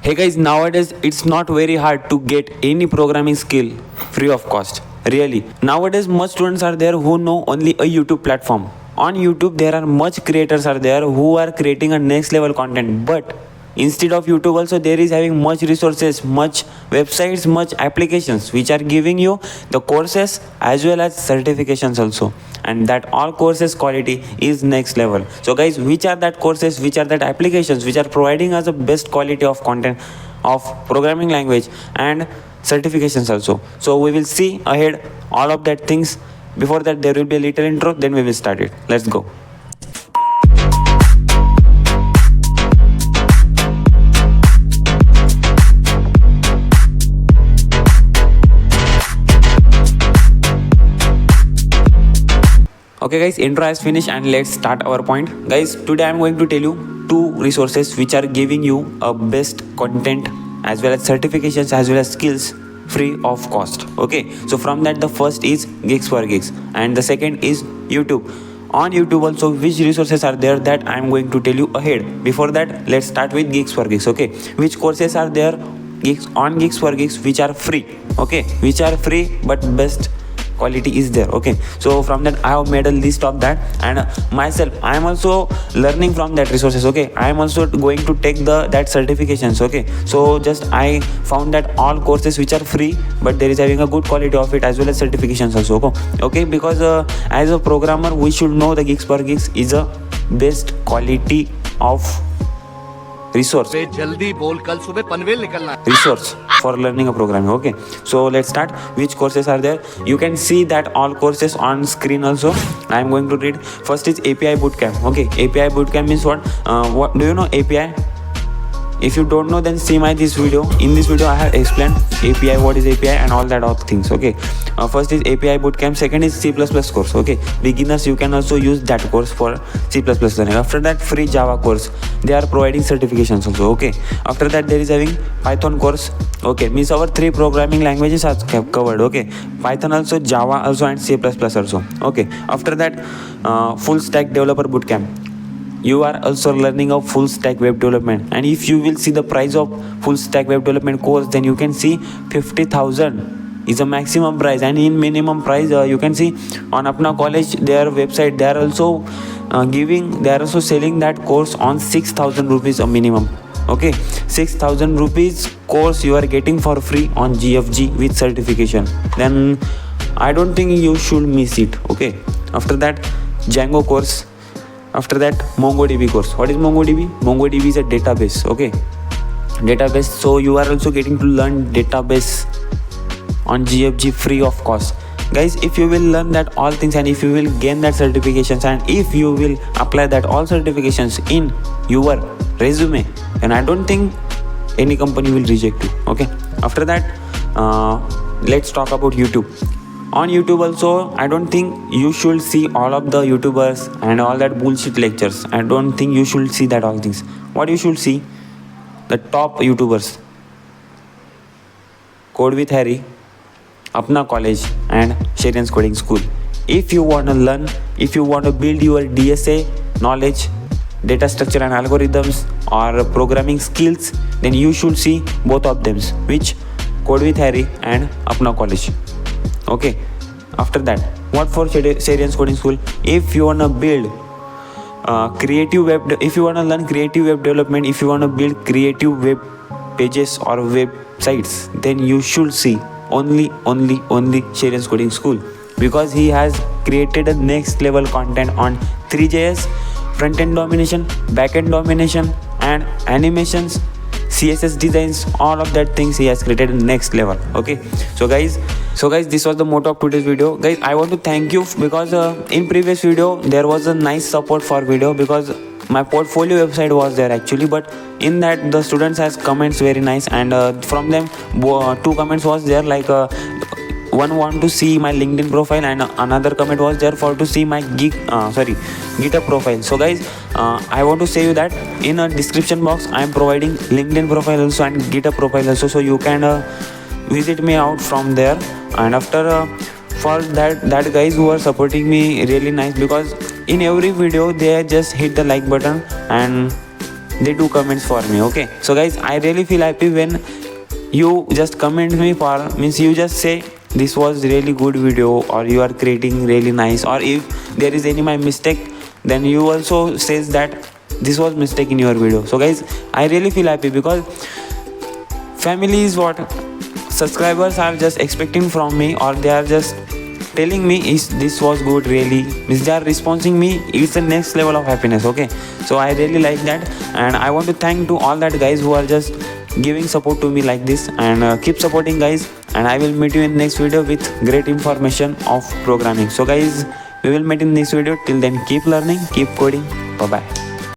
Hey guys, nowadays it's not very hard to get any programming skill free of cost. Really. Nowadays most students are there who know only a YouTube platform. On YouTube there are much creators are there who are creating a next level content, but instead of YouTube also there is having much resources, much websites, much applications which are giving you the courses as well as certifications also, and that all courses quality is next level. So guys, which are that courses, which are that applications which are providing us the best quality of content of programming language and certifications also? So we will see ahead all of that things. Before that there will be a little intro, then we will start it. Let's go. Okay guys, intro has finished and let's start our point. Guys, today I am going to tell you two resources which are giving you a best content as well as certifications as well as skills free of cost. Okay, so from that the first is Gigs for Gigs and the second is YouTube. On YouTube also which resources are there, that I am going to tell you ahead. Before that, let's start with Gigs for Gigs. Okay, which courses are there Gigs for Gigs which are free. Okay, which are free but best quality is there. Okay, so from that I have made a list of that, and myself I am also learning from that resources. Okay, I am also going to take that certifications. Okay, so just I found that all courses which are free but there is having a good quality of it as well as certifications also. Okay, because as a programmer we should know the Gigs for Gigs is a best quality of resource for learning a programming. Okay, so let's start. Which courses are there? You can see that all courses on screen also. I am going to read. First is API Bootcamp. Okay, API Bootcamp means what? What do you know API? If you don't know, then see my this video. In this video I have explained API, what is API and all that all things. Okay, first is API Bootcamp, second is C++ course. Okay, beginners you can also use that course for C++ learning. After that, free Java course, they are providing certifications also. Okay, after that there is having Python course. Okay, means our three programming languages are covered. Okay, Python also, Java also and C++ also. Okay, after that full stack developer bootcamp, you are also learning of full stack web development, and if you will see the price of full stack web development course, then you can see 50,000 is a maximum price, and in minimum price you can see on Apna College their website they are also selling that course on 6,000 rupees a minimum. Okay, 6,000 rupees course you are getting for free on GFG with certification, then I don't think you should miss it. Okay, after that Django course. After that MongoDB course. What is MongoDB? MongoDB is a database. Okay, database, so you are also getting to learn database on GFG free of cost. Guys, if you will learn that all things and if you will gain that certifications and if you will apply that all certifications in your resume, then I don't think any company will reject you. Okay, after that let's talk about YouTube. On YouTube also, I don't think you should see all of the YouTubers and all that bullshit lectures. I don't think you should see that all things. What you should see? The top YouTubers: Code with Harry, Apna College and Sharon's Coding School. If you want to learn, if you want to build your DSA knowledge, data structure and algorithms or programming skills, then you should see both of them, which Code with Harry and Apna College. Okay, after that, what for Sharon's Coding School? If you want to build creative web, if you want to learn creative web development, if you want to build creative web pages or websites, then you should see only Sharon's Coding School, because he has created a next level content on 3JS, front end domination, back end domination and animations, CSS designs, all of that things he has created next level. Okay, so guys, this was the motto of today's video. Guys, I want to thank you because in previous video there was a nice support for video, because my portfolio website was there actually, but in that the students has comments very nice, and from them two comments was there, like one want to see my LinkedIn profile and another comment was there for to see my GitHub profile. So guys, I want to say you that in a description box I am providing LinkedIn profile also and GitHub profile also, so you can visit me out from there. And after for that guys who are supporting me really nice, because in every video they just hit the like button and they do comments for me. Okay, so guys, I really feel happy when you just comment me for, means you just say this was really good video, or you are creating really nice, or if there is any my mistake, then you also says that this was mistake in your video. So guys, I really feel happy because family is what subscribers are just expecting from me, or they are just telling me is this was good, really means they are responding me. It's the next level of happiness. Okay, so I really like that, and I want to thank to all that guys who are just giving support to me like this, and keep supporting guys, and I will meet you in next video with great information of programming. So guys, we will meet in next video. Till then, keep learning, keep coding. Bye bye.